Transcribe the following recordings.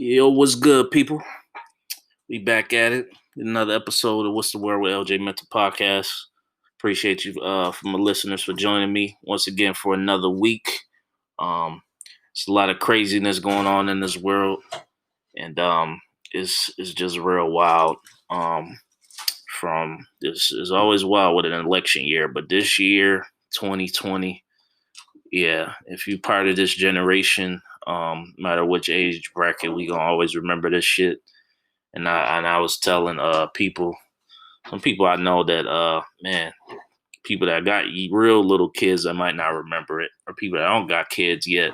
Yo, what's good, people? We back at it. Another episode of What's the Word with LJ Mental Podcast. Appreciate you from the listeners for joining me once again for another week. It's a lot of craziness going on in this world, and it's just real wild. From this is always wild with an election year, but this year, 2020, yeah, if you're part of this generation, no matter which age bracket, we gonna always remember this shit. And I was telling some people I know that man, people that got real little kids that might not remember it, or people that don't got kids yet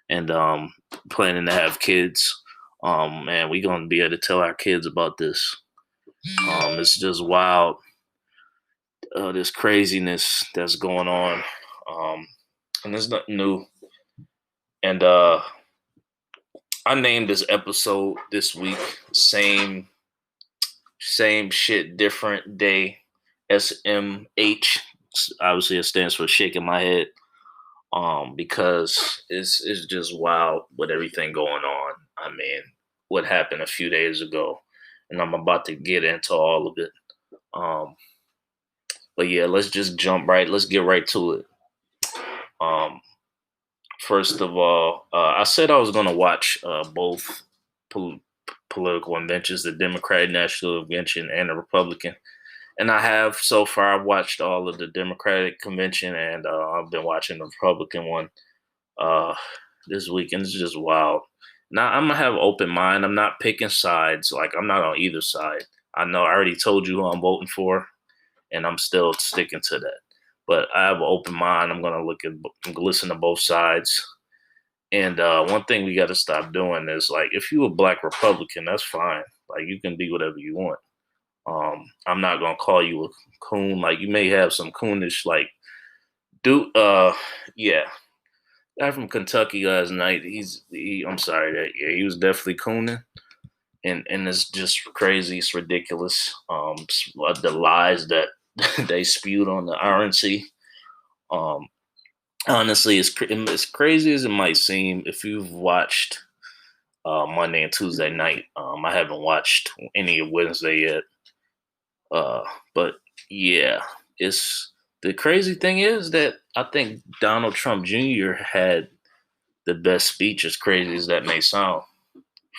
and planning to have kids. Man, we gonna be able to tell our kids about this. It's just wild, this craziness that's going on, and there's nothing new. And I named this episode this week same shit, different day. SMH. Obviously, it stands for shaking my head. Because it's just wild with everything going on. I mean, what happened a few days ago, and I'm about to get into all of it. But yeah, let's just jump right. Let's get right to it. First of all, I said I was gonna watch both political conventions, the Democratic National Convention and the Republican. And I have so far. I've watched all of the Democratic convention, and I've been watching the Republican one this weekend. It's just wild. Now I'm gonna have an open mind. I'm not picking sides. Like, I'm not on either side. I know I already told you who I'm voting for, and I'm still sticking to that. But I have an open mind. I'm gonna listen to both sides. And one thing we got to stop doing is, like, if you're a black Republican, that's fine. Like, you can be whatever you want. I'm not gonna call you a coon. Like, you may have some coonish, like, dude. Yeah, guy from Kentucky last night. I'm sorry that yeah, he was definitely cooning, and it's just crazy. It's ridiculous. The lies that they spewed on the RNC. Honestly, it's crazy as it might seem. If you've watched Monday and Tuesday night, I haven't watched any of Wednesday yet. But yeah, the crazy thing is that I think Donald Trump Jr. had the best speech, as crazy as that may sound,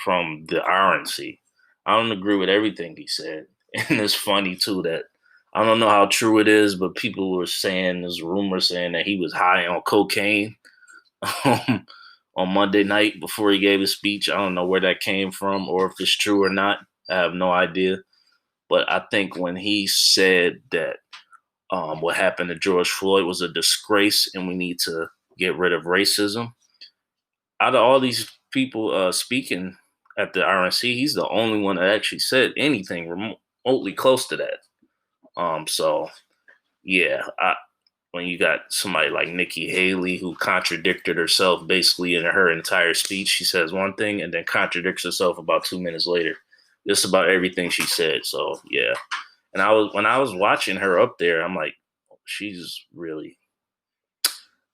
from the RNC. I don't agree with everything he said. And it's funny too that I don't know how true it is, but people were saying, there's rumors saying that he was high on cocaine on Monday night before he gave his speech. I don't know where that came from or if it's true or not. I have no idea. But I think when he said that what happened to George Floyd was a disgrace and we need to get rid of racism, out of all these people speaking at the RNC, he's the only one that actually said anything remotely close to that. So yeah, when you got somebody like Nikki Haley who contradicted herself basically in her entire speech, she says one thing and then contradicts herself about 2 minutes later. Just about everything she said. So yeah. And when I was watching her up there, I'm like, she's really,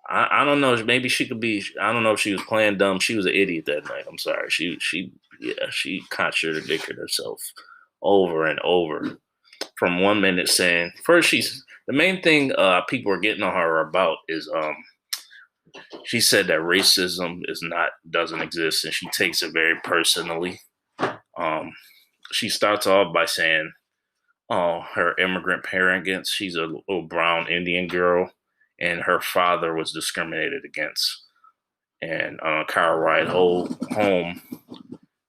I don't know. Maybe she could be, I don't know if she was playing dumb. She was an idiot that night. I'm sorry. She contradicted herself over and over. From 1 minute saying, first the main thing people are getting on her about is she said that racism doesn't exist, and she takes it very personally. She starts off by saying, her immigrant parents, she's a little brown Indian girl, and her father was discriminated against. And on a car ride home,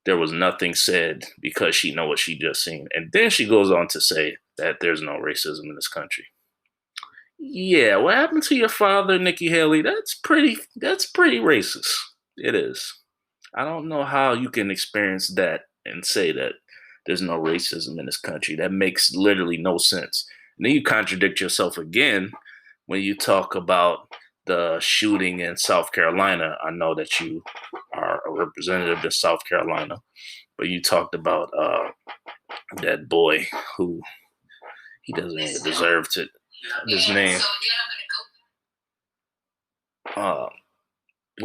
there was nothing said because she know what she just seen. And then she goes on to say that there's no racism in this country. Yeah, what happened to your father, Nikki Haley? That's pretty racist. It is. I don't know how you can experience that and say that there's no racism in this country. That makes literally no sense. And then you contradict yourself again when you talk about the shooting in South Carolina. I know that you are a representative in South Carolina, but you talked about that boy who he doesn't even deserve to his name. The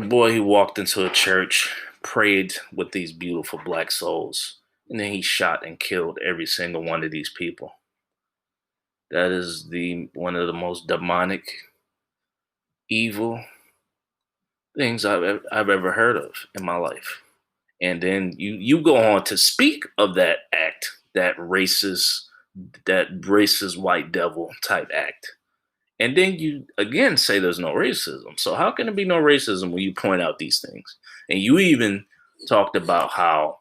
boy who walked into a church, prayed with these beautiful black souls, and then he shot and killed every single one of these people. That is the one of the most demonic, evil things I've ever heard of in my life. And then you go on to speak of that act, that racist white devil type act. And then you again say there's no racism. So how can there be no racism when you point out these things? And you even talked about how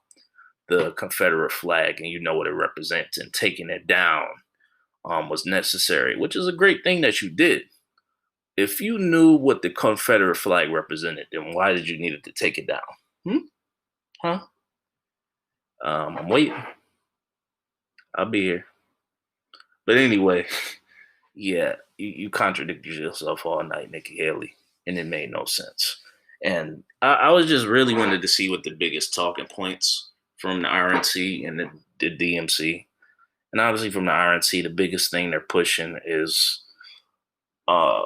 the Confederate flag and you know what it represents and taking it down was necessary, which is a great thing that you did. If you knew what the Confederate flag represented, then why did you need it to take it down? Hmm? Huh? I'm waiting. I'll be here. But anyway, yeah, you contradicted yourself all night, Nikki Haley, and it made no sense. And I was just really wanted to see what the biggest talking points from the RNC and the DMC. And obviously from the RNC, the biggest thing they're pushing is uh,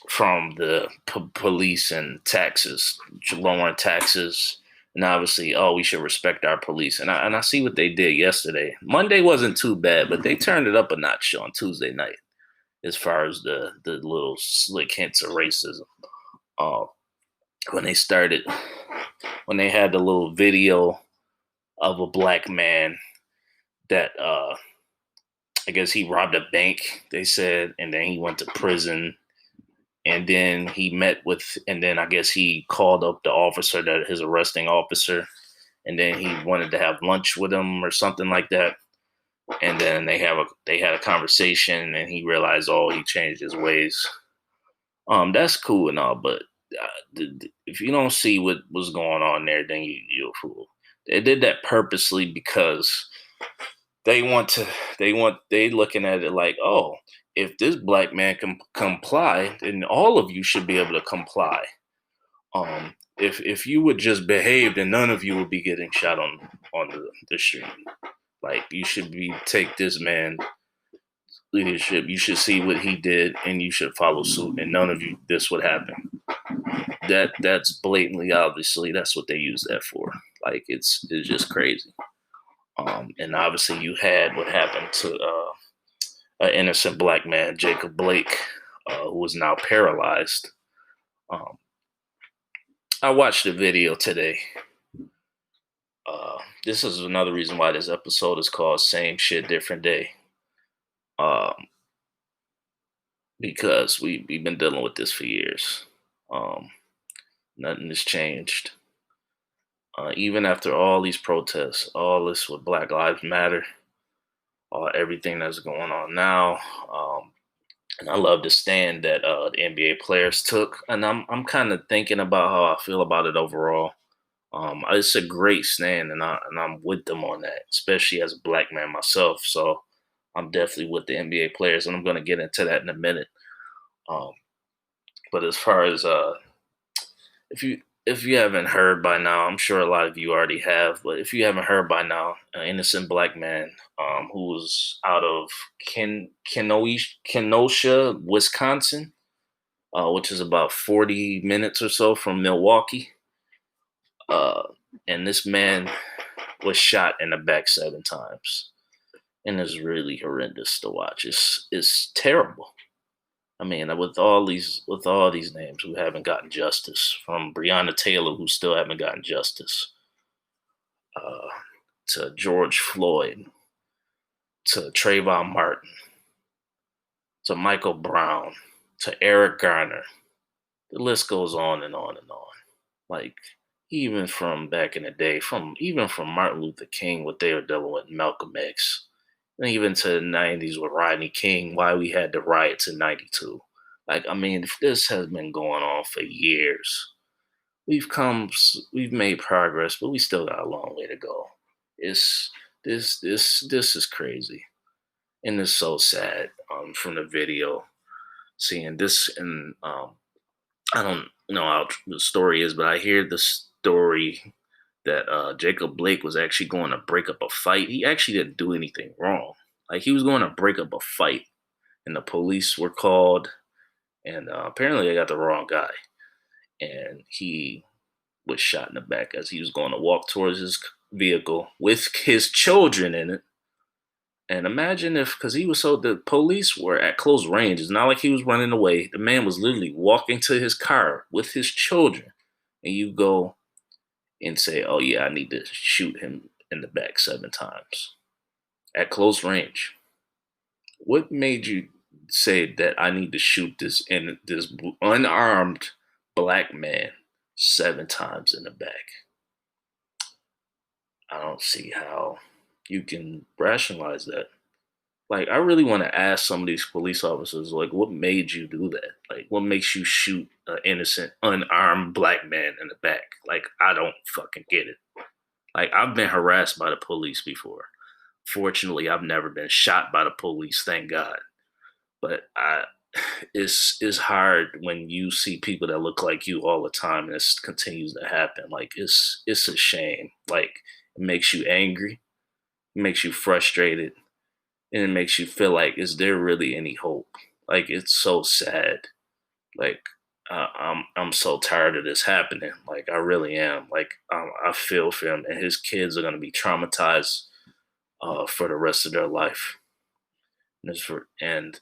from the police and taxes, lowering taxes, and obviously, oh, we should respect our police. And I see what they did yesterday. Monday wasn't too bad, but they turned it up a notch on Tuesday night as far as the little slick hints of racism. Uh, when they started, when they had the little video of a black man that I guess he robbed a bank, they said, and then he went to prison. And then he met with, and then I guess he called up the officer, that his arresting officer, and then he wanted to have lunch with him or something like that. And then they had a conversation, and he realized, oh, he changed his ways. That's cool and all, but if you don't see what was going on there, then you're a fool. They did that purposely because they want to. They looking at it like, oh, if this black man can comply, then all of you should be able to comply. If you would just behave, then none of you would be getting shot on the street. Like you should take this man leadership. You should see what he did, and you should follow suit. And none of you, this would happen. That's blatantly, obviously, that's what they use that for. Like it's just crazy. And obviously, you had what happened to an innocent black man, Jacob Blake, who is now paralyzed. Um, I watched the video today. This is another reason why this episode is called "Same Shit, Different Day," because we've been dealing with this for years. Nothing has changed. Even after all these protests, all this with Black Lives Matter, everything that's going on now. And I love the stand that the NBA players took, and I'm kind of thinking about how I feel about it overall. It's a great stand, and I'm with them on that, especially as a black man myself. So I'm definitely with the NBA players, and I'm going to get into that in a minute. Um, but as far as if you haven't heard by now, I'm sure a lot of you already have, but if you haven't heard by now, an innocent black man who was out of Kenosha, Wisconsin, which is about 40 minutes or so from Milwaukee. And this man was shot in the back 7 times. And it's really horrendous to watch. It's terrible. I mean, with all these names who haven't gotten justice, from Breonna Taylor, who still haven't gotten justice, uh, to George Floyd, to Trayvon Martin, to Michael Brown, to Eric Garner. The list goes on and on and on. Like, even from back in the day, even from Martin Luther King, what they were dealing with, Malcolm X, and even to the 90s with Rodney King, why we had the riots in 92. Like, I mean, this has been going on for years. We've made progress, but we still got a long way to go. It's this is crazy, and it's so sad. From the video, seeing this, and I don't know how the story is, but I hear the story that Jacob Blake was actually going to break up a fight. He actually didn't do anything wrong. Like he was going to break up a fight, and the police were called, and apparently they got the wrong guy, and he was shot in the back as he was going to walk towards his vehicle with his children in it. And imagine if, because the police were at close range. It's not like he was running away. The man was literally walking to his car with his children. And you go and say, oh, yeah, I need to shoot him in the back 7 times at close range. What made you say that I need to shoot this unarmed black man 7 times in the back? I don't see how you can rationalize that. Like, I really want to ask some of these police officers, like, what made you do that? Like, what makes you shoot an innocent, unarmed black man in the back? Like, I don't fucking get it. Like, I've been harassed by the police before. Fortunately, I've never been shot by the police, thank God. But it's hard when you see people that look like you all the time, and this continues to happen. Like, it's a shame. Like, it makes you angry, it makes you frustrated, and it makes you feel like, is there really any hope? Like, it's so sad. Like, I'm so tired of this happening. Like, I really am. Like, I feel for him, and his kids are gonna be traumatized for the rest of their life. And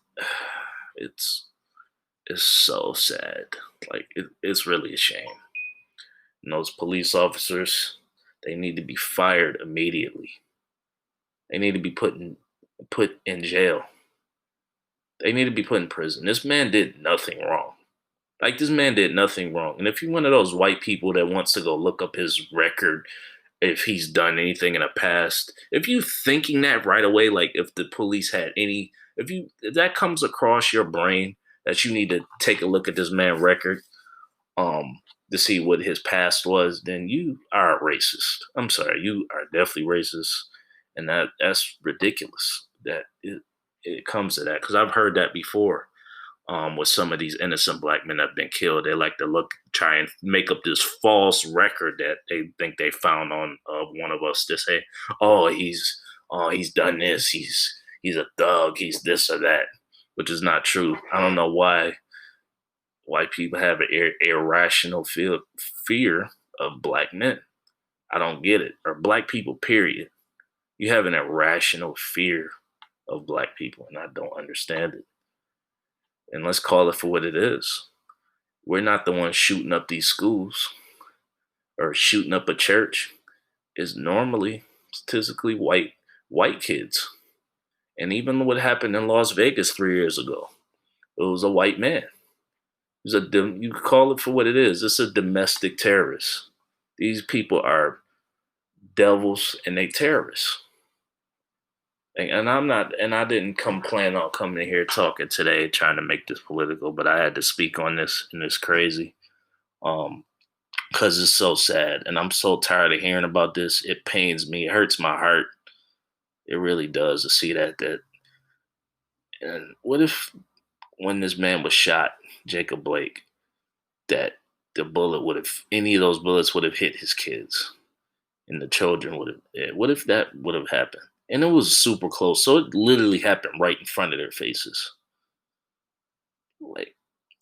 it's it's so sad. Like, it's really a shame. And those police officers, they need to be fired immediately. They need to be put in jail. They need to be put in prison. This man did nothing wrong. Like, this man did nothing wrong. And if you're one of those white people that wants to go look up his record, if he's done anything in the past, if you thinking that right away, like if the police had any, if that comes across your brain that you need to take a look at this man's record, to see what his past was, then you are a racist. I'm sorry, you are definitely racist, and that's ridiculous. That it comes to that, because I've heard that before. With some of these innocent black men that have been killed, they like to try and make up this false record that they think they found on one of us to say, oh, he's done this, he's a thug, he's this or that, which is not true. I don't know why white people have an irrational fear of black men. I don't get it. Or black people, period. You have an irrational fear of black people, and I don't understand it. And let's call it for what it is. We're not the ones shooting up these schools or shooting up a church. It's normally statistically white kids. And even what happened in Las Vegas 3 years ago, it was a white man. You call it for what it is. It's a domestic terrorist. These people are devils and they terrorists. And I didn't plan on coming in here talking today, trying to make this political, but I had to speak on this, and it's crazy. Because it's so sad, and I'm so tired of hearing about this. It pains me. It hurts my heart. It really does to see that. And what if, when this man was shot, Jacob Blake, that any of those bullets would have hit his kids, and the children would have. What if that would have happened? And it was super close. So it literally happened right in front of their faces. Like,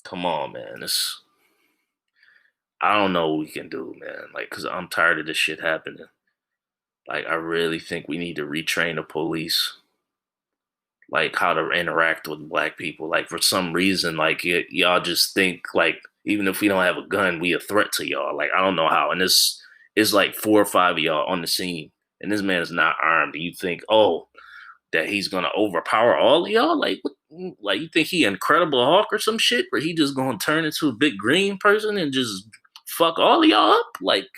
come on, man. I don't know what we can do, man. Like, because I'm tired of this shit happening. Like, I really think we need to retrain the police, like, how to interact with black people. Like, for some reason, like, y'all just think, like, even if we don't have a gun, we a threat to y'all. Like, I don't know how. And it's like 4 or 5 of y'all on the scene, and this man is not armed, and you think, oh, that he's gonna overpower all of y'all? Like, what, like, you think he Incredible Hulk or some shit, where he just gonna turn into a big green person and just fuck all of y'all up? Like,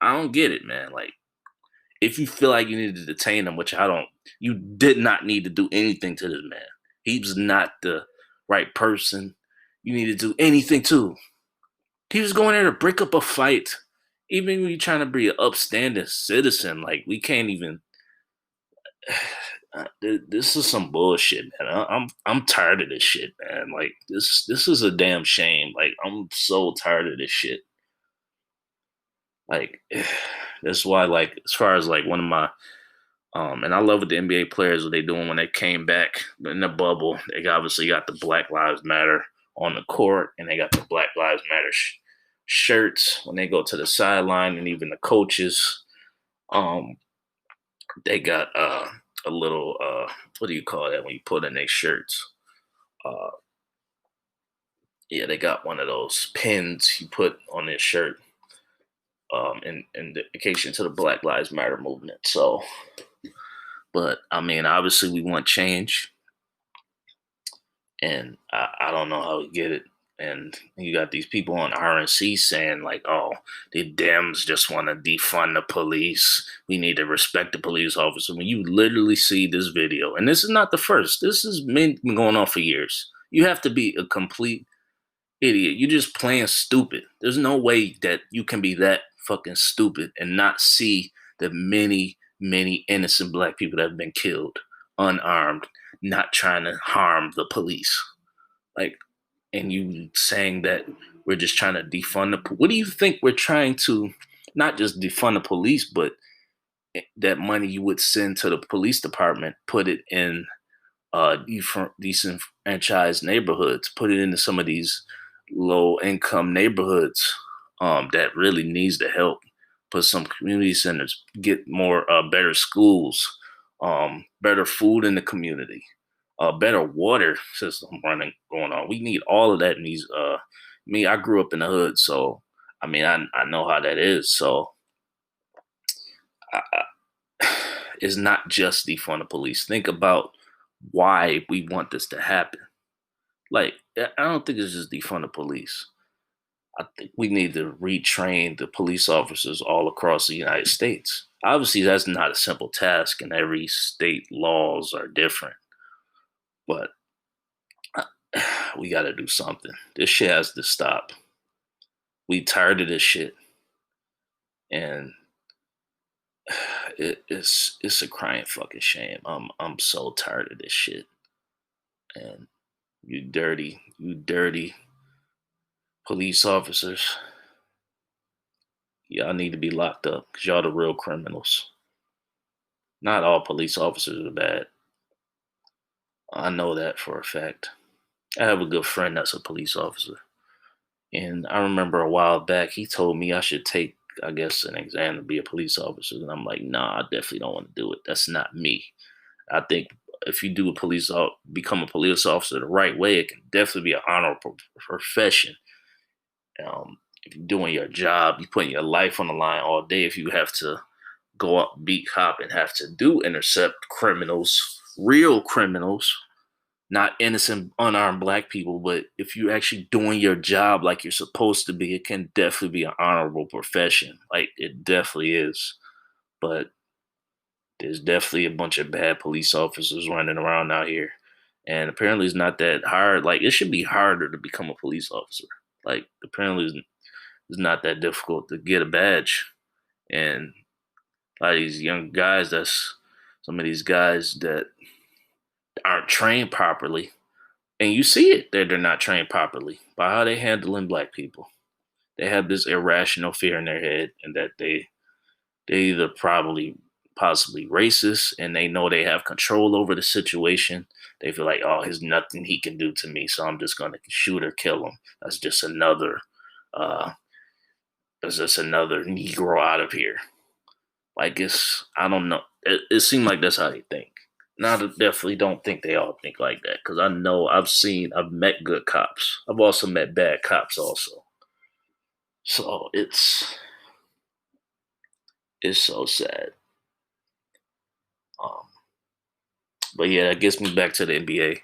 I don't get it, man. Like, if you feel like you need to detain him, which I don't, you did not need to do anything to this man. He was not the right person you need to do anything to. He was going there to break up a fight. Even when you're trying to be an upstanding citizen, like, we can't even. This is some bullshit, man. I'm tired of this shit, man. Like, this is a damn shame. Like, I'm so tired of this shit. Like, that's why, like, as far as like one of my and I love what the NBA players, what they doing when they came back in the bubble. They obviously got the Black Lives Matter on the court, and they got the Black Lives Matter shirts when they go to the sideline, and even the coaches. Um, they got a little what do you call that when you put in their shirts? Uh, yeah, they got one of those pins you put on their shirt in dedication to the Black Lives Matter movement. So, but I mean, obviously, we want change, and I don't know how we get it. And you got these people on RNC saying like, "Oh, the Dems just want to defund the police. We need to respect the police officer." When you literally see this video, and this is not the first. This has been going on for years. You have to be a complete idiot. You're just playing stupid. There's no way that you can be that fucking stupid and not see the many, many innocent black people that have been killed, unarmed, not trying to harm the police. Like, and you saying that we're just trying to defund the. What do you think we're trying to? Not just defund the police, but that money you would send to the police department, put it in disenfranchised neighborhoods, put it into some of these low income neighborhoods that really needs the help. Put some community centers, get more better schools, better food in the community, better water system running going on. We need all of that in these. Me, I grew up in the hood, so I mean, I know how that is. So I, it's not just defund the police. Think about why we want this to happen. Like, I don't think it's just defund the police. I think we need to retrain the police officers all across the United States. Obviously, that's not a simple task, and every state laws are different. But we got to do something. This shit has to stop. We tired of this shit, and it's a crying fucking shame. I'm so tired of this shit, and you dirty police officers, y'all need to be locked up because y'all the real criminals. Not all police officers are bad. I know that for a fact. I have a good friend that's a police officer. And I remember a while back, he told me I should take, I guess, an exam to be a police officer. And I'm like, nah, I definitely don't want to do it. That's not me. I think if you do become a police officer the right way, it can definitely be an honorable profession. If you're doing your job, you're putting your life on the line all day. If you have to go up, beat cop, and have to intercept criminals, real criminals, not innocent, unarmed black people, but if you're actually doing your job like you're supposed to be, it can definitely be an honorable profession. Like, it definitely is. But there's definitely a bunch of bad police officers running around out here. And apparently it's not that hard. Like, it should be harder to become a police officer. Like, apparently it's not that difficult to get a badge. And a lot of these young guys, that's some of these guys that aren't trained properly. And you see it that they're not trained properly by how they handling black people. They have this irrational fear in their head, and that they either possibly racist, and they know they have control over the situation. They feel like, oh, there's nothing he can do to me, so I'm just gonna shoot or kill him. That's just another Negro out of here. Like, I don't know. It seemed like that's how they think. Now, I definitely don't think they all think like that, because I know I've met good cops. I've also met bad cops also. So it's so sad. Um, but yeah, that gets me back to the NBA.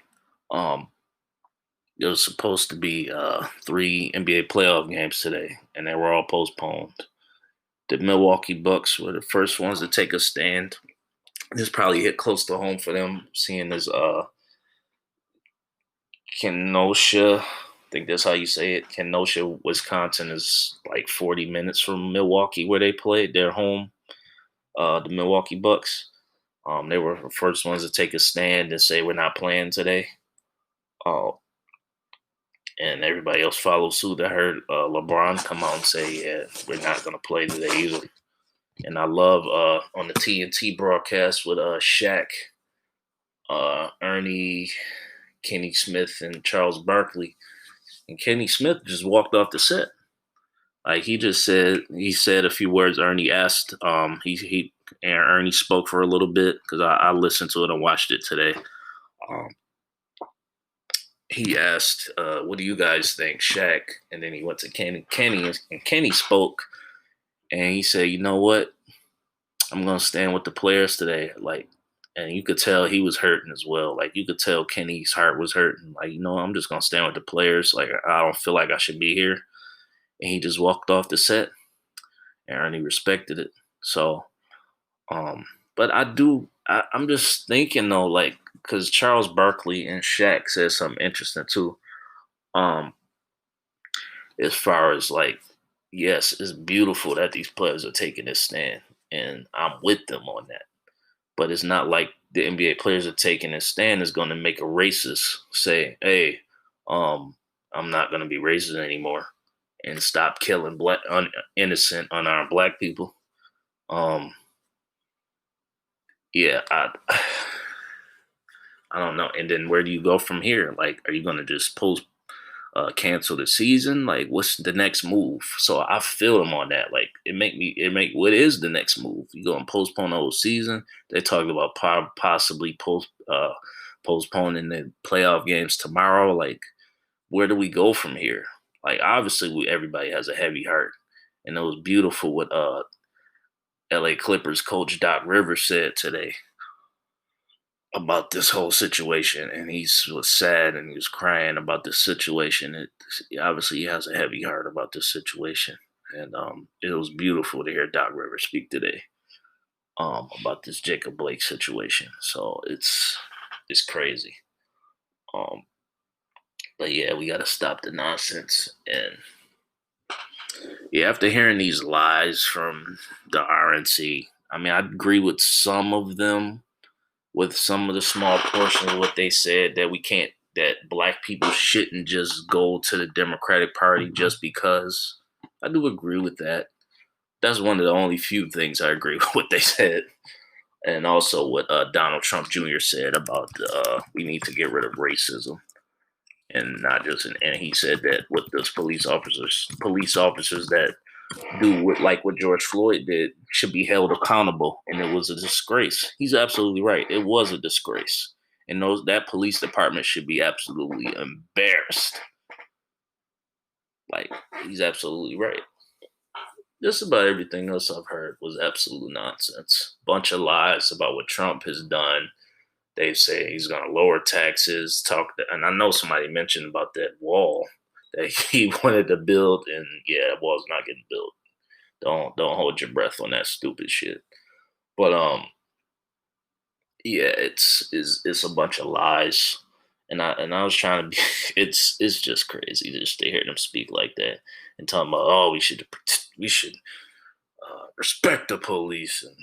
Um, there was supposed to be 3 NBA playoff games today, and they were all postponed. The Milwaukee Bucks were the first ones to take a stand. This probably hit close to home for them, seeing as Kenosha, I think that's how you say it. Kenosha, Wisconsin is like 40 minutes from Milwaukee, where they played. Their home, the Milwaukee Bucks. They were the first ones to take a stand and say we're not playing today. Uh, and everybody else followed suit. I heard LeBron come out and say, "Yeah, we're not going to play today either." And I love on the TNT broadcast with Shaq, Ernie, Kenny Smith, and Charles Barkley. And Kenny Smith just walked off the set. Like he said a few words. Ernie asked. And Ernie spoke for a little bit because I listened to it and watched it today. Um, he asked, "What do you guys think, Shaq?" And then he went to and Kenny spoke, and he said, "You know what? I'm gonna stand with the players today." Like, and you could tell he was hurting as well. Like, you could tell Kenny's heart was hurting. Like, I'm just gonna stand with the players. Like, I don't feel like I should be here. And he just walked off the set, and Ernie respected it. So, um, but I'm just thinking though, like, because Charles Barkley and Shaq said something interesting too. Um, as far as like, yes, it's beautiful that these players are taking this stand, and I'm with them on that. But it's not like the NBA players are taking a stand is going to make a racist say, "Hey, um, I'm not going to be racist anymore," and stop killing innocent, unarmed black people. Um, yeah, I don't know. And then where do you go from here? Like, are you going to just cancel the season? Like, what's the next move? So I feel them on that. Like, what is the next move? You going to postpone the whole season? They talked about possibly postponing the playoff games tomorrow. Like, where do we go from here? Like, obviously, everybody has a heavy heart, and it was beautiful what LA Clippers coach Doc Rivers said today about this whole situation, and he was sad and he was crying about this situation. Obviously, he has a heavy heart about this situation, and it was beautiful to hear Doc Rivers speak today about this Jacob Blake situation. So it's crazy. Um, but yeah, we got to stop the nonsense. And yeah, after hearing these lies from the RNC, I mean, I agree with some of them, with some of the small portion of what they said, that we can't, that black people shouldn't just go to the Democratic Party just because. I do agree with that. That's one of the only few things I agree with what they said. And also what Donald Trump Jr. said about we need to get rid of racism. And not just, and he said that with those police officers that do what George Floyd did should be held accountable, and it was a disgrace. He's absolutely right. It was a disgrace, and that police department should be absolutely embarrassed. Like, he's absolutely right. Just about everything else I've heard was absolute nonsense. Bunch of lies about what Trump has done. They say he's going to lower taxes. And I know somebody mentioned about that wall that he wanted to build, and yeah, that wall's not getting built. Don't hold your breath on that stupid shit. But yeah, it's a bunch of lies, and I was trying to be. It's just crazy just to hear them speak like that and talking about, oh, we should respect the police, and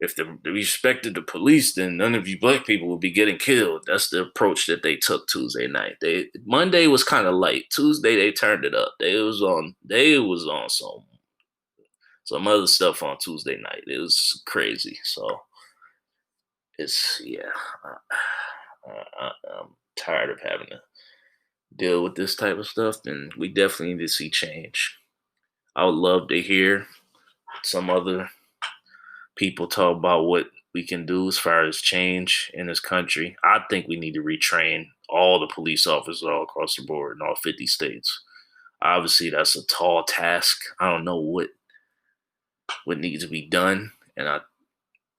if they respected the police, then none of you black people would be getting killed. That's the approach that they took Tuesday night. Monday was kind of light. Tuesday they turned it up. They was on some other stuff on Tuesday night. It was crazy. So yeah, I'm tired of having to deal with this type of stuff, and we definitely need to see change. I would love to hear some other people talk about what we can do as far as change in this country. I think we need to retrain all the police officers all across the board in all 50 states. Obviously, that's a tall task. I don't know what needs to be done, and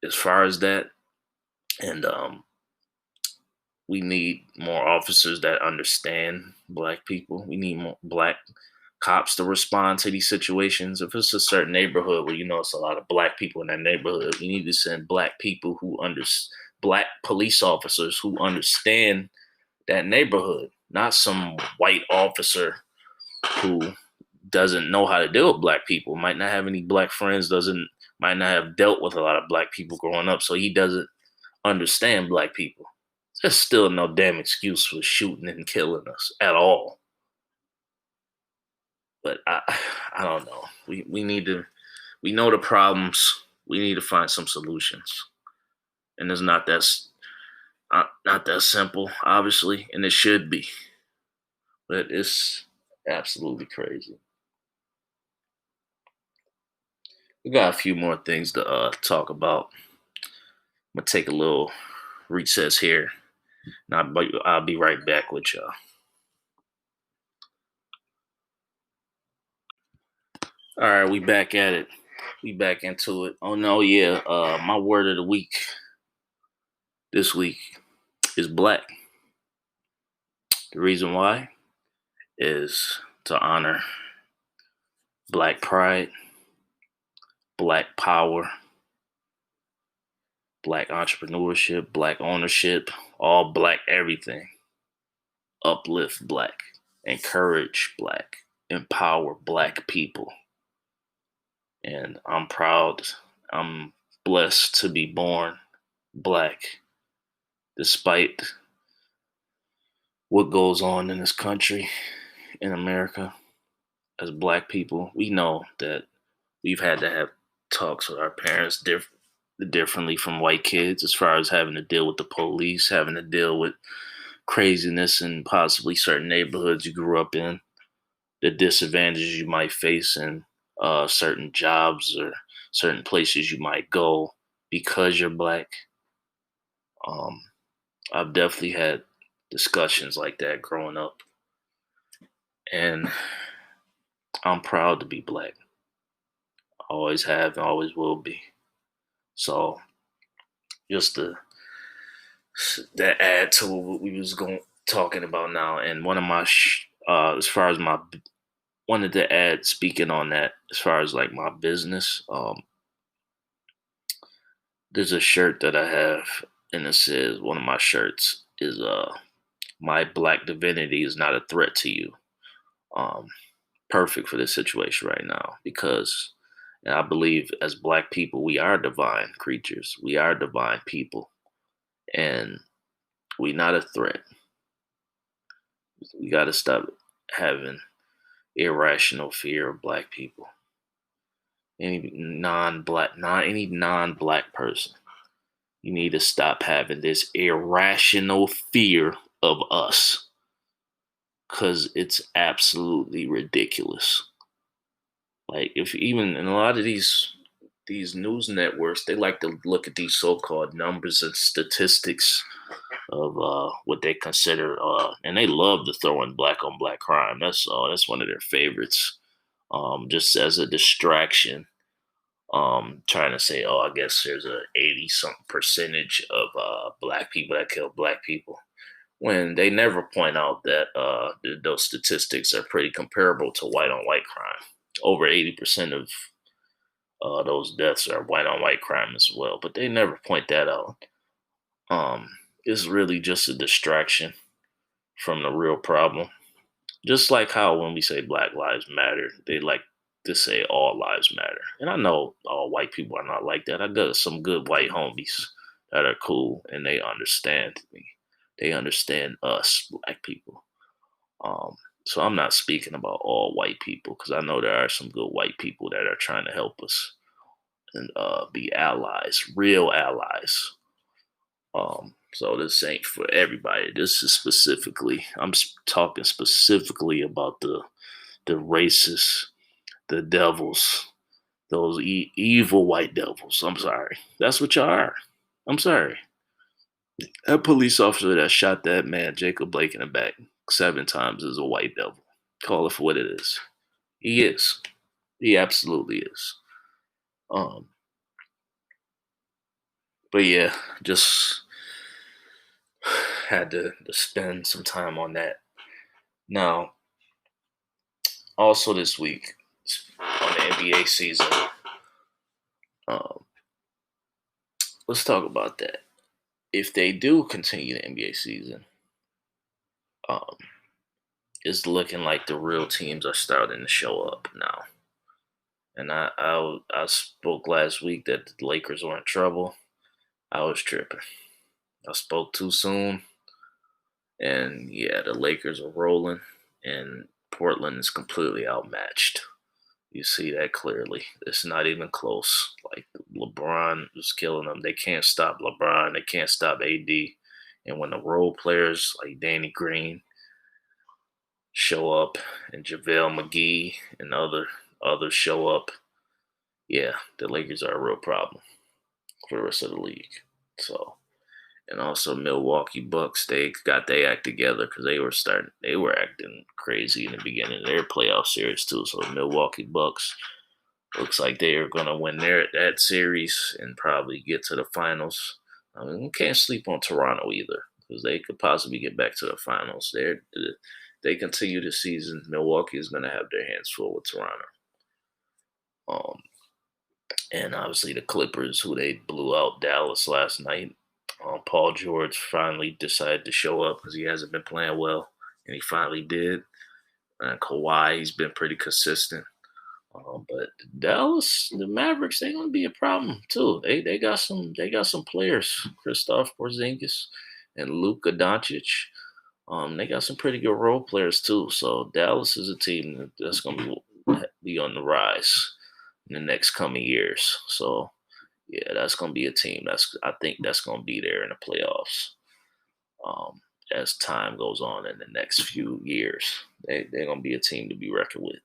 as far as that, and we need more officers that understand black people. We need more black cops to respond to these situations. If it's a certain neighborhood where it's a lot of black people in that neighborhood, we need to send black people black police officers who understand that neighborhood, not some white officer who doesn't know how to deal with black people, might not have any black friends, might not have dealt with a lot of black people growing up, so he doesn't understand black people. There's still no damn excuse for shooting and killing us at all. But I don't know. We know the problems. We need to find some solutions, and it's not that simple, obviously, and it should be, but it's absolutely crazy. We got a few more things to talk about. I'm gonna take a little recess here, and I'll be right back with y'all. All right, we back at it. We back into it. Oh no, yeah. My word of the week this week is black. The reason why is to honor black pride, black power, black entrepreneurship, black ownership, all black everything. Uplift black, encourage black, empower black people. And I'm proud, I'm blessed to be born black, despite what goes on in this country, in America. As black people, we know that we've had to have talks with our parents differently from white kids, as far as having to deal with the police, having to deal with craziness in possibly certain neighborhoods you grew up in, the disadvantages you might face in certain jobs or certain places you might go because you're black. Um, I've definitely had discussions like that growing up, and I'm proud to be black. Always have and always will be. So just that add to what we was going talking about now, and one of my as far as my wanted to add, speaking on that, as far as like my business, there's a shirt that I have, and it says, one of my shirts is my black divinity is not a threat to you. Um, Perfect for this situation right now, because and I believe as black people we are divine creatures, we are divine people, and we not a threat. We got to stop having irrational fear of black people. Any non-black person, you need to stop having this irrational fear of us, because it's absolutely ridiculous. Like, if even in a lot of these news networks, they like to look at these so-called numbers and statistics of what they consider, and they love to throw in black on black crime. That's all. That's one of their favorites, just as a distraction. Trying to say, oh, I guess there's a 80 something percentage of black people that kill black people, when they never point out that those statistics are pretty comparable to white on white crime. Over 80% of those deaths are white on white crime as well, but they never point that out. Um, it's really just a distraction from the real problem. Just like how when we say Black Lives Matter, they like to say all lives matter. And I know all white people are not like that. I got some good white homies that are cool and they understand me. They understand us, black people. Um, so I'm not speaking about all white people, because I know there are some good white people that are trying to help us and be allies, real allies. So this ain't for everybody. This is specifically, talking specifically about the racists, the devils, those evil white devils. I'm sorry. That's what y'all are. I'm sorry. That police officer that shot that man, Jacob Blake, in the back 7 times is a white devil. Call it for what it is. He is. He absolutely is. Um, but yeah, just had to spend some time on that. Now, also this week on the NBA season, um, let's talk about that. If they do continue the NBA season, um, it's looking like the real teams are starting to show up now. And I spoke last week that the Lakers were in trouble. I was tripping. I spoke too soon. And yeah, the Lakers are rolling, and Portland is completely outmatched. You see that clearly. It's not even close. Like, LeBron is killing them. They can't stop LeBron. They can't stop AD. And when the role players like Danny Green show up, and JaVale McGee and others show up, yeah, the Lakers are a real problem for the rest of the league. So, and also Milwaukee Bucks, they got their act together because they were acting crazy in the beginning of their playoff series too. So Milwaukee Bucks looks like they are going to win that series and probably get to the finals. I mean, we can't sleep on Toronto either because they could possibly get back to the finals. They continue the season. Milwaukee is going to have their hands full with Toronto. Um, and obviously the Clippers, who they blew out Dallas last night. Paul George finally decided to show up because he hasn't been playing well, and he finally did. And Kawhi, he's been pretty consistent. But Dallas, the Mavericks, they're gonna be a problem too. They got some players, Kristaps Porzingis and Luka Doncic. They got some pretty good role players too. So Dallas is a team that's gonna be on the rise in the next coming years. So yeah, that's gonna be a team I think that's gonna be there in the playoffs. Um, as time goes on in the next few years, they're gonna be a team to be reckoned with.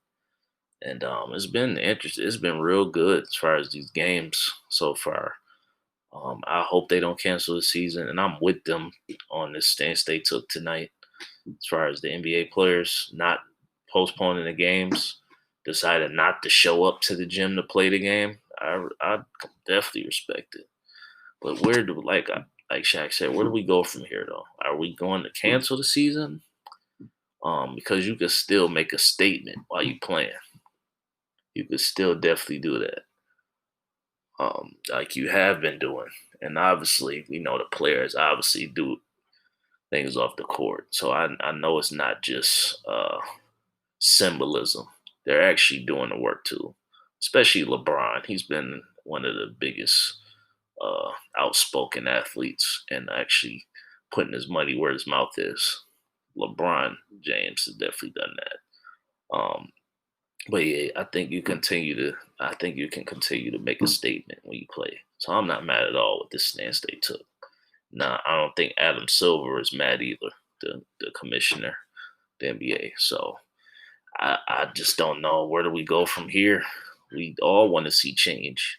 And it's been interesting. It's been real good as far as these games so far. I hope they don't cancel the season, and I'm with them on this stance they took tonight. As far as the NBA players not postponing the games, decided not to show up to the gym to play the game. I definitely respect it. But where do like Shaq said, where do we go from here though? Are we going to cancel the season? Because you could still make a statement while you playing. You could still definitely do that, like you have been doing. And obviously, we know the players obviously do things off the court. So I know it's not just symbolism. They're actually doing the work too, especially LeBron. He's been one of the biggest outspoken athletes and actually putting his money where his mouth is. LeBron James has definitely done that. But yeah, I think you can continue to make a statement when you play. So I'm not mad at all with this stance they took. Now I don't think Adam Silver is mad either, the commissioner, the NBA. So I just don't know where do we go from here. We all want to see change.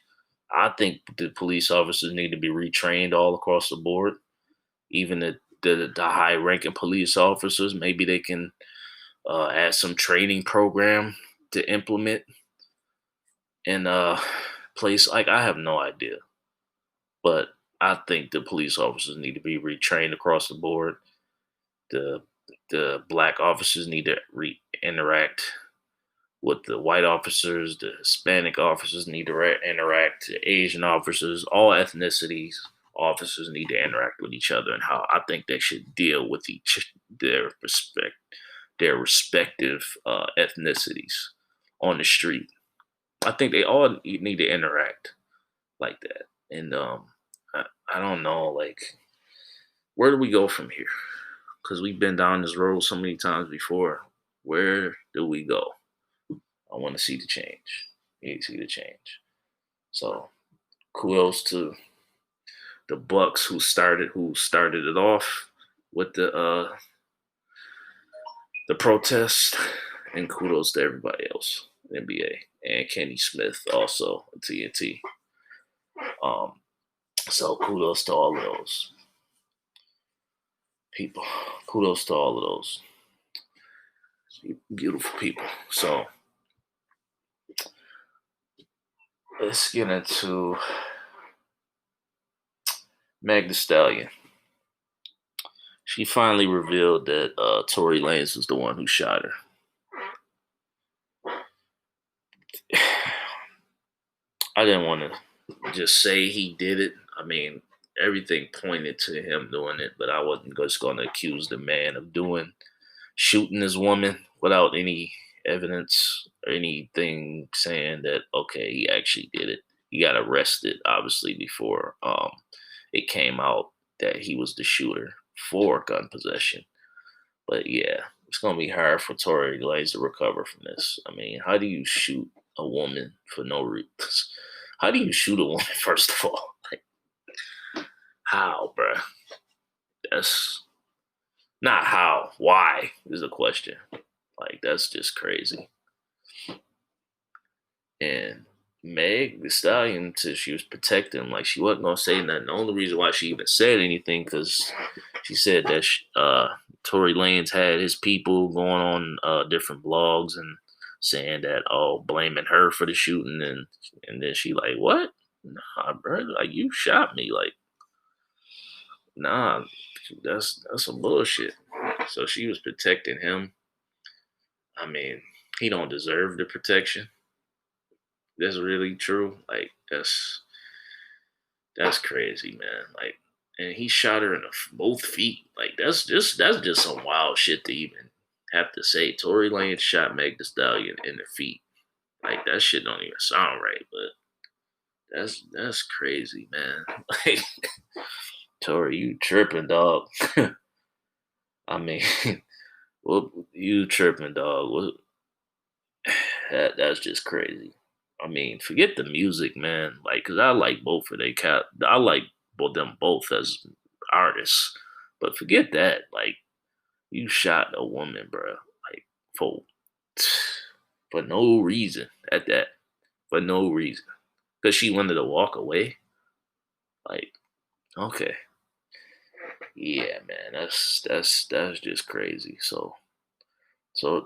I think the police officers need to be retrained all across the board. Even the high ranking police officers, maybe they can add some training program to implement in a place. Like I have no idea, but I think the police officers need to be retrained across the board. The the black officers need to interact with the white officers. The Hispanic officers need to interact. The Asian officers, all ethnicities officers need to interact with each other, and how I think they should deal with their respect their respective ethnicities on the street. I think they all need to interact like that. And I, I don't know, like, where do we go from here? Because we've been down this road so many times before. Where do we go? I want to see the change. We need to see the change. So kudos to the Bucks who started it off with the protest, and kudos to everybody else, NBA and Kenny Smith also TNT. Um, so kudos to all of those people. Kudos to all of those beautiful people. So let's get into Meg Thee Stallion. She finally revealed that Tory Lanez was the one who shot her. I didn't want to just say he did it. I mean, everything pointed to him doing it, but I wasn't just going to accuse the man of shooting this woman without any evidence or anything saying that okay, he actually did it. He got arrested obviously before it came out that he was the shooter for gun possession. But yeah, it's gonna be hard for Tory Lanez to recover from this. I mean, how do you shoot a woman for no reason? How do you shoot a woman first of all? Like, how, bruh? That's not how. Why is the question? Like that's just crazy. And Meg the Stallion said she was protecting him, like she wasn't gonna say nothing. The only reason why she even said anything because she said that Tory Lanez had his people going on different blogs and saying that blaming her for the shooting and then she like what? Nah, bro, like you shot me, like nah, that's some bullshit. So she was protecting him. I mean, he don't deserve the protection. That's really true. Like that's crazy, man. Like, and he shot her in both feet. Like, that's just some wild shit to even have to say. Tory Lane shot Meg Thee Stallion in the feet. Like that shit don't even sound right, but that's crazy, man. Like, Tory, you tripping, dog. I mean, well, you tripping, dog. That's just crazy. I mean, forget the music, man. Like, cause I like both of they cat. I like both them both as artists, but forget that. Like, you shot a woman, bro. Like for for no reason at that. For no reason, cause she wanted to walk away. Like, okay, yeah, man. That's just crazy. So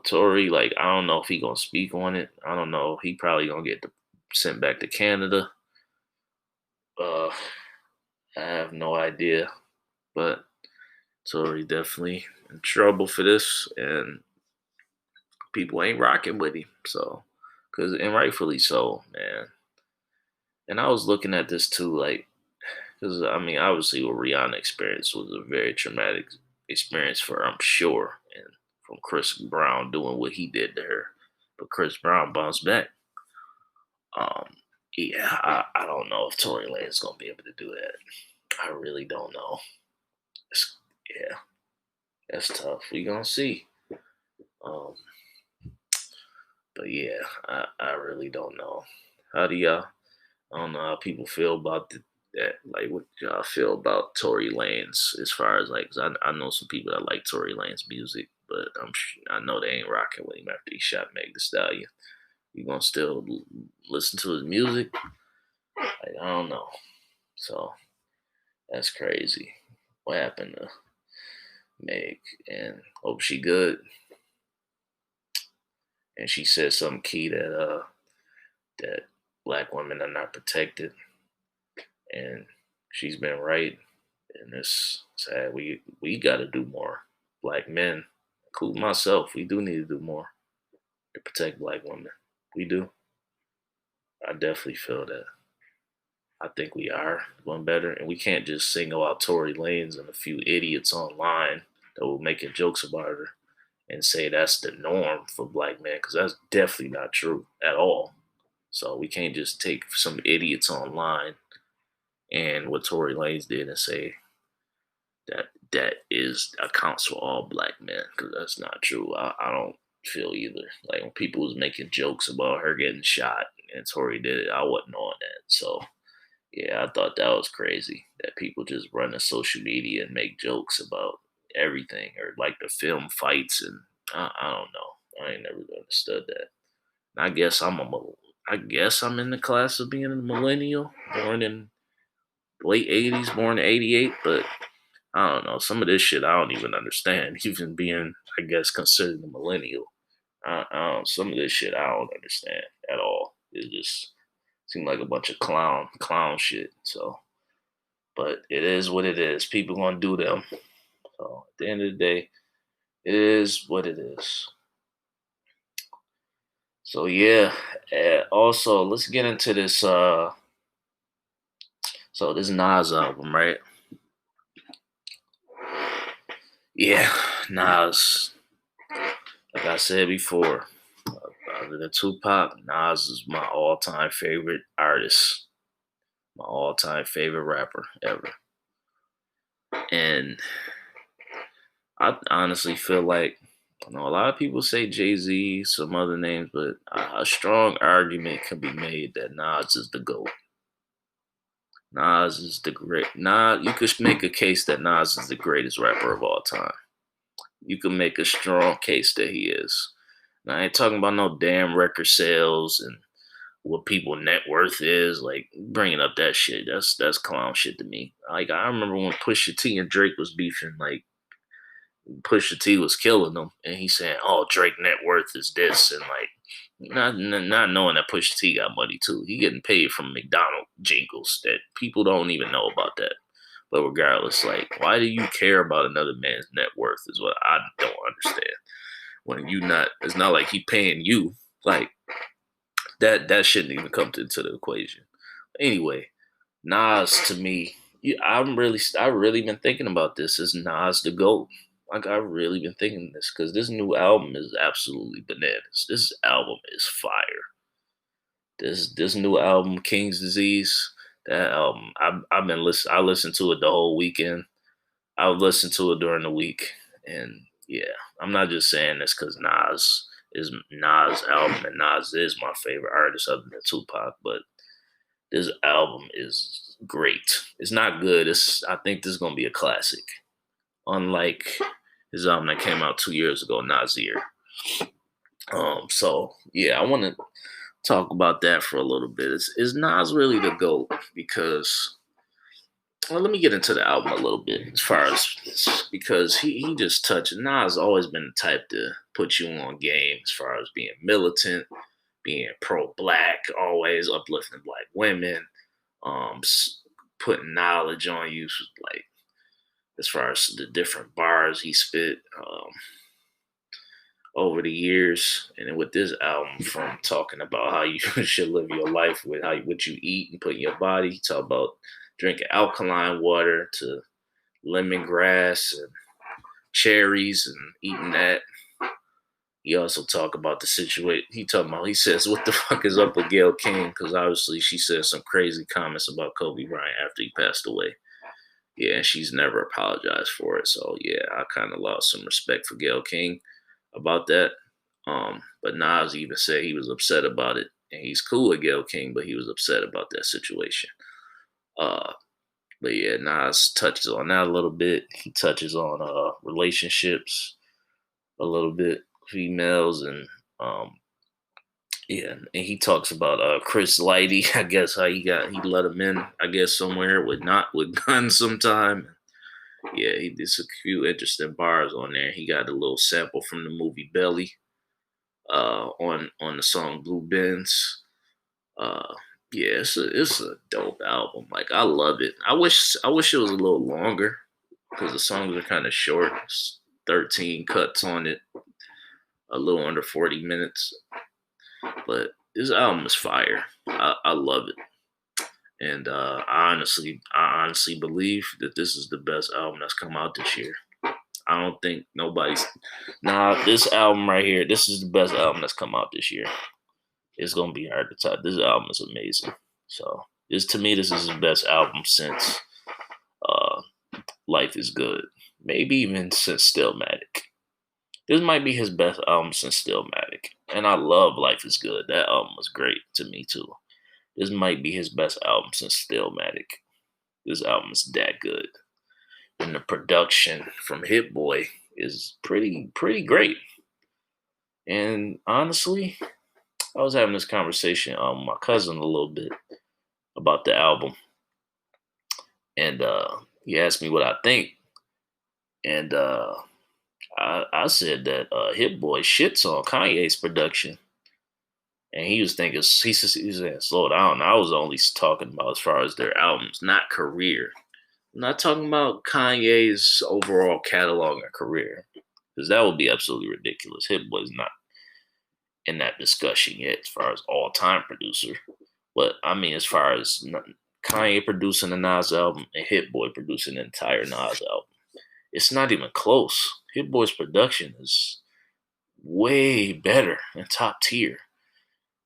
Tory, like, I don't know if he gonna speak on it. I don't know. He probably gonna get sent back to Canada. Uh, I have no idea, but Tory definitely in trouble for this, and people ain't rocking with him. So, cause and rightfully so, man. And I was looking at this too, like, cause I mean, obviously, what Rihanna experienced was a very traumatic experience for her, I'm sure, and from Chris Brown doing what he did to her, but Chris Brown bounced back. Um, yeah, I don't know if Tory Lane is gonna be able to do that. I really don't know. It's, yeah, that's tough. We gonna see. Um, but yeah, I really don't know. How do y'all? I don't know how people feel about that. Like, what y'all feel about Tory Lanez as far as like? 'Cause I know some people that like Tory Lanez music, but I know they ain't rocking with him after he shot Meg Thee Stallion. You gonna still listen to his music? Like, I don't know. So that's crazy. What happened to Meg? And hope she good. And she said something key that black women are not protected, and she's been right. And it's sad. We got to do more. Black men, including myself, we do need to do more to protect black women. We do. I definitely feel that. I think we are doing better, and we can't just single out Tory Lanez and a few idiots online that were making jokes about her and say that's the norm for black men because that's definitely not true at all. So we can't just take some idiots online and what Tory Lanez did and say that is accounts for all black men because that's not true. I don't feel either. Like when people was making jokes about her getting shot and Tory did it, I wasn't on that. So yeah, I thought that was crazy that people just run to social media and make jokes about everything or like the film fights and I don't know. I ain't never understood that. And I guess I'm in the class of being a millennial, born in late '80s, born in '88, but I don't know. Some of this shit I don't even understand. Even being, I guess, considered a millennial, I don't. Some of this shit I don't understand at all. It just seemed like a bunch of clown shit. So, but it is what it is. People gonna do them. So at the end of the day, it is what it is. So yeah. Also, let's get into this. So this Nas album, right? Yeah, Nas. Like I said before, other than Tupac, Nas is my all-time favorite artist, my all-time favorite rapper ever. And I honestly feel like I know a lot of people say Jay Z, some other names, but a strong argument can be made that Nas is the GOAT. Nas is the great. Nas, you could make a case that Nas is the greatest rapper of all time. You can make a strong case that he is. Now, I ain't talking about no damn record sales and what people net worth is. Like bringing up that shit, that's clown shit to me. Like I remember when Pusha T and Drake was beefing. Like Pusha T was killing them, and he saying, "Oh, Drake net worth is this," and like not knowing that Pusha T got money too. He getting paid from McDonald jingles that people don't even know about that. But regardless, like, why do you care about another man's net worth? Is what I don't understand. When you not, it's not like he paying you. Like that shouldn't even come into the equation. Anyway, Nas to me, yeah, I really been thinking about this. Is Nas the GOAT? Like I've really been thinking this because this new album is absolutely bananas. This album is fire. This new album, King's Disease, that album, I've been listening. I listened to it the whole weekend. I would listen to it during the week, and yeah, I'm not just saying this because Nas is Nas' album, and Nas is my favorite artist other than Tupac, but this album is great. It's not good. I think this is gonna be a classic. Unlike his album that came out 2 years ago, Nasir. So yeah, I want to talk about that for a little bit. Is Nas really the GOAT? Because well, let me get into the album a little bit as far as this, because he just touched. Nas always been the type to put you on game as far as being militant, being pro-black, always uplifting black women, um, putting knowledge on you, like as far as the different bars he spit over the years. And then with this album, from talking about how you should live your life with what you eat and put in your body, talk about drinking alkaline water to lemongrass and cherries and eating that. He also talk about the situation. He says, what the fuck is up with Gayle King? Because obviously she said some crazy comments about Kobe Bryant after he passed away. Yeah, and she's never apologized for it. So yeah, I kind of lost some respect for Gayle King about that. But Nas even said he was upset about it. And he's cool with Gayle King, but he was upset about that situation. Uh, but yeah, Nas touches on that a little bit. He touches on relationships a little bit, females, and um, yeah, and he talks about Chris Lighty. I guess how he let him in. I guess somewhere with guns sometime. Yeah, he did a few interesting bars on there. He got a little sample from the movie Belly on the song Blue Benz. Uh, yeah, it's a dope album. Like I love it. I wish it was a little longer because the songs are kind of short. It's 13 cuts on it, a little under 40 minutes. But this album is fire. I love it. And I honestly believe that this is the best album that's come out this year. I don't think nobody's this album right here, this is the best album that's come out this year. It's gonna be hard to top. This album is amazing. So this to me, this is the best album since uh Life is Good. Maybe even since Stillmatic. This might be his best album since Stillmatic. And I love Life is Good. That album was great to me too. This might be his best album since Stillmatic. This album is that good. And the production from Hit Boy is pretty great. And honestly, I was having this conversation with my cousin a little bit about the album. And he asked me what I think. And I said that Hit Boy shits on Kanye's production. And he was thinking, he said, slow down. I was only talking about as far as their albums, not career. I'm not talking about Kanye's overall catalog and career, because that would be absolutely ridiculous. Hit Boy's not in that discussion yet as far as all-time producer. But I mean, as far as Kanye producing a Nas album and Hit Boy producing an entire Nas album, it's not even close. Hit Boy's production is way better and top tier.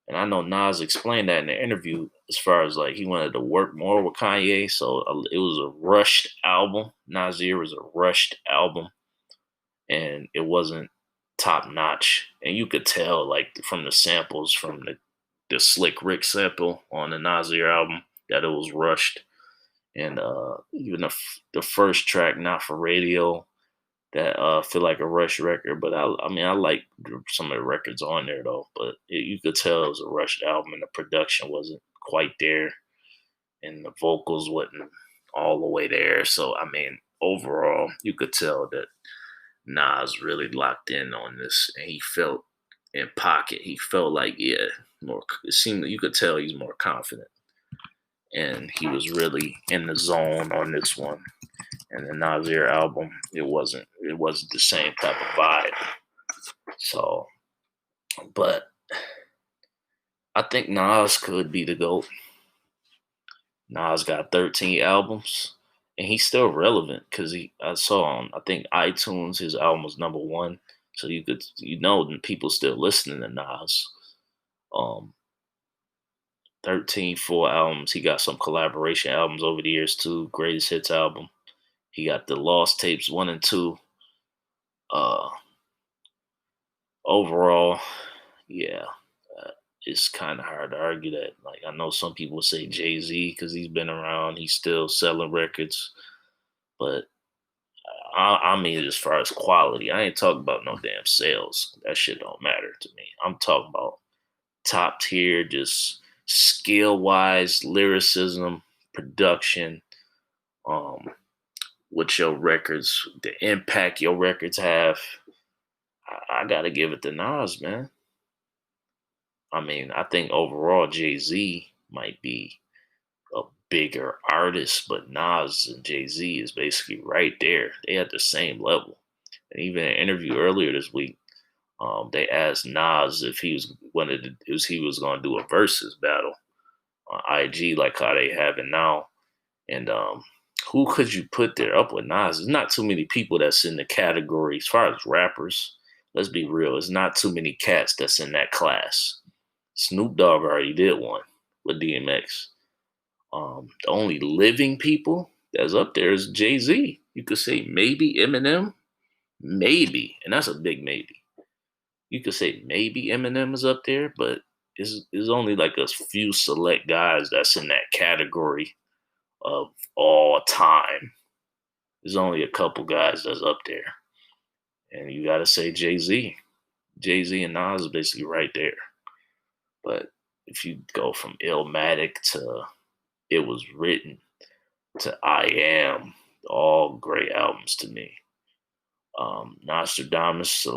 And I know Nas explained that in the interview as far as like he wanted to work more with Kanye. So it was a rushed album. Nasir was a rushed album. And it wasn't top notch. And you could tell like from the samples from the Slick Rick sample on the Nasir album that it was rushed. And even the first track, Not for Radio, that feel like a Rush record. But I mean, I like some of the records on there though. But you could tell it was a Rush album, and the production wasn't quite there, and the vocals wasn't all the way there. So I mean, overall, you could tell that Nas really locked in on this, and he felt in pocket. He felt like, yeah, more. It seemed that you could tell he's more confident, and he was really in the zone on this one. And the Nasir album, it wasn't the same type of vibe. So, but I think Nas could be the GOAT. Nas got 13 albums, and he's still relevant because I saw on I think iTunes his album was #1, so that people still listening to Nas. Um, 13 full albums. He got some collaboration albums over the years too. Greatest Hits album. He got the Lost Tapes 1 and 2. Uh, Overall, yeah, uh, it's kind of hard to argue that. Like I know some people say Jay-Z because he's been around. He's still selling records, but I mean, as far as quality, I ain't talking about no damn sales. That shit don't matter to me. I'm talking about top tier, just skill wise, lyricism, production, um, what your records, the impact your records have. I gotta give it to Nas, man. I mean, I think overall Jay Z might be a bigger artist, but Nas and Jay Z is basically right there. They at the same level. And even in an interview earlier this week, they asked Nas if he was going to do a versus battle on IG like how they have it now, and who could you put there up with Nas? There's not too many people that's in the category as far as rappers. Let's be real. There's not too many cats that's in that class. Snoop Dogg already did one with DMX. The only living people that's up there is Jay Z. You could say maybe Eminem, maybe, and that's a big maybe. You could say maybe Eminem is up there, but it's only like a few select guys that's in that category of all time. There's only a couple guys that's up there, and you got to say Jay Z. Jay Z and Nas is basically right there. But if you go from Illmatic to It Was Written to I Am, all great albums to me. Nostradamus,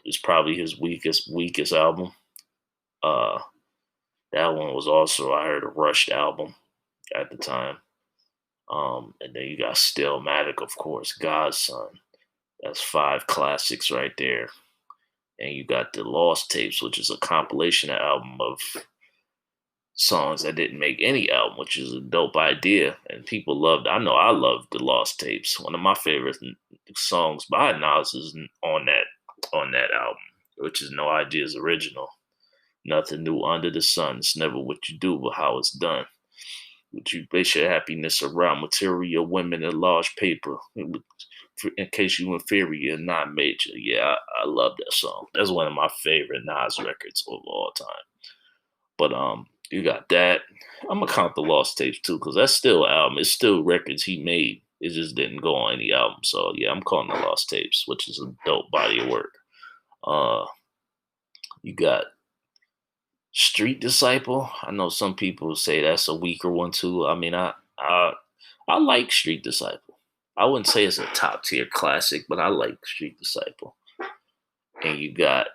it's probably his weakest album. Uh, that one was also, I heard, a rushed album at the time. And then you got Stillmatic, of course, Godson. That's 5 classics right there. And you got the Lost Tapes, which is a compilation album of songs that didn't make any album, which is a dope idea. And people loved, I know I loved the Lost Tapes. One of my favorite songs by Nas is on that album, which is No Ideas Original. Nothing new under the sun. It's never what you do, but how it's done. Would you base your happiness around material, women, and large paper? In case you inferior, not major. Yeah, I love that song. That's one of my favorite Nas records of all time. But you got that. I'm gonna count the Lost Tapes too, because that's still album. It's still records he made. It just didn't go on any album. So yeah, I'm calling the Lost Tapes, which is a dope body of work. You got Street Disciple. I know some people say that's a weaker one too. I mean, I like Street Disciple. I wouldn't say it's a top tier classic, but I like Street Disciple. And you got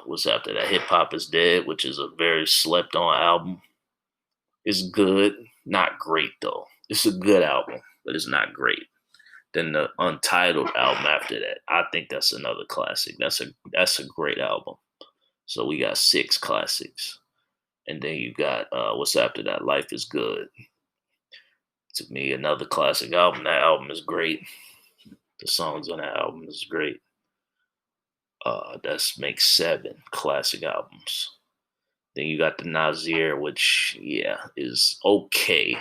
what's after that? Hip Hop Is Dead, which is a very slept on album. It's good, not great though. It's a good album, but it's not great. Then the Untitled album after that, I think that's another classic. That's a great album. So we got 6 classics. And then you got what's after that? Life Is Good. To me, another classic album. That album is great. The songs on that album is great. That's makes 7 classic albums. Then you got the Nasir, which is okay.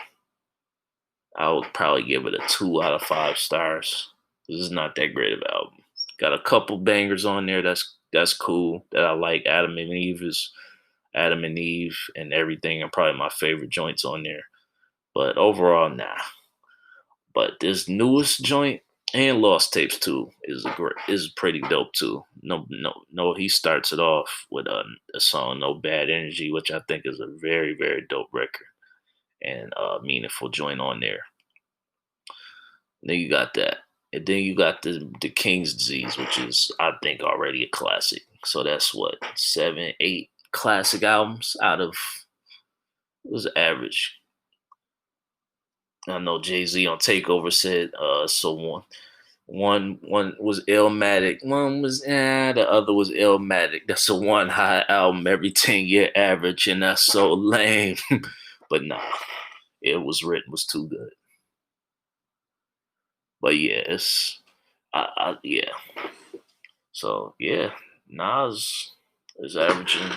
I would probably give it a 2 out of 5 stars. This is not that great of an album. Got a couple bangers on there. That's cool. That I like. Adam and Eve and everything are probably my favorite joints on there. But overall, nah. But this newest joint, And Lost Tapes too is pretty dope too. No. He starts it off with a song "No Bad Energy," which I think is a very very dope record and meaningful joint on there. Then you got that, and then you got the King's Disease, which is I think already a classic. So that's what 7, 8 classic albums out of it was average. I know Jay-Z on Takeover said so one was Illmatic, one was the other was Illmatic. That's a one high album every 10-year average, and that's so lame. But nah, it was too good. But yeah, yeah. So yeah, Nas is averaging.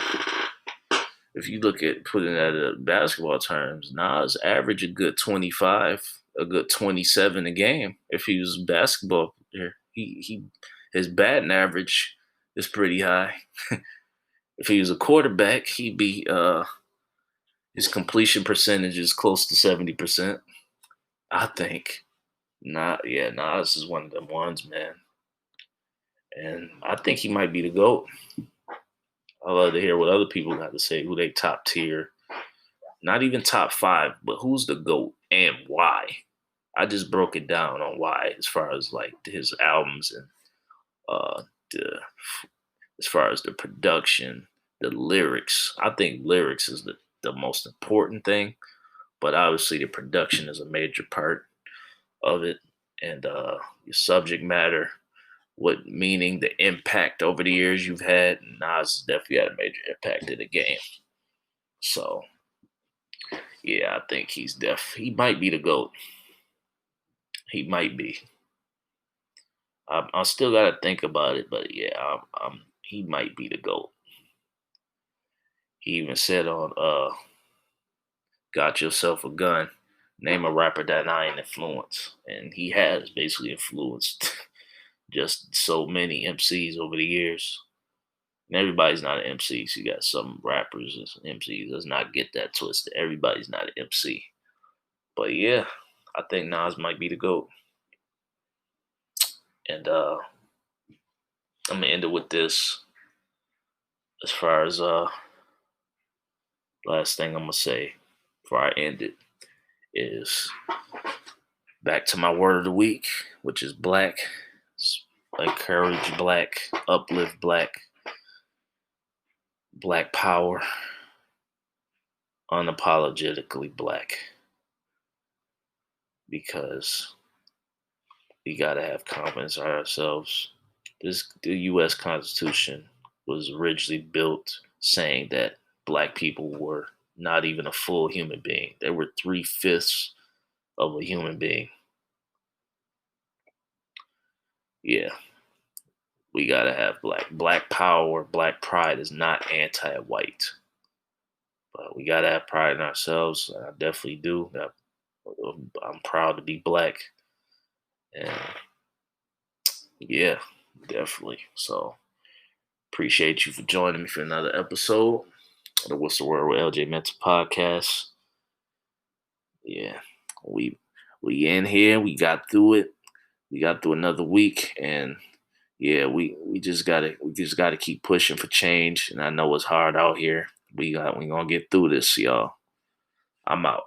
If you look at putting that in basketball terms, Nas average a good 25, a good 27 a game. If he was a basketball player, he his batting average is pretty high. If he was a quarterback, he'd be his completion percentage is close to 70%. I think. Nas is one of them ones, man. And I think he might be the GOAT. I love to hear what other people got to say, who they top tier. Not even top five, but who's the GOAT and why? I just broke it down on why, as far as like his albums and the as far as the production, the lyrics. I think lyrics is the most important thing, but obviously the production is a major part of it, and your subject matter, what meaning, the impact over the years you've had. Nas has definitely had a major impact in the game. So yeah, I think he might be the GOAT. He might be. I still gotta think about it, but yeah, he might be the GOAT. He even said on "Got Yourself a Gun," name a rapper that I ain't influenced, and he has basically influenced just so many MCs over the years. And everybody's not an MC. So you got some rappers and MCs. Let's not get that twisted. Everybody's not an MC. But yeah, I think Nas might be the GOAT. And I'm gonna end it with this. As far as last thing I'm gonna say before I end it is back to my word of the week, which is black. Encourage black, uplift black, black power, unapologetically black. Because we gotta have confidence in ourselves. The U.S. Constitution was originally built saying that black people were not even a full human being. They were 3/5 of a human being. Yeah, we gotta have black power. Black pride is not anti-white, but we gotta have pride in ourselves. And I definitely do. I'm proud to be black, and yeah, definitely. So appreciate you for joining me for another episode of the What's the Word with LJ Mental Podcast. Yeah, we in here. We got through it. We got through another week, and yeah, we just gotta keep pushing for change. And I know it's hard out here. We gonna get through this, y'all. I'm out.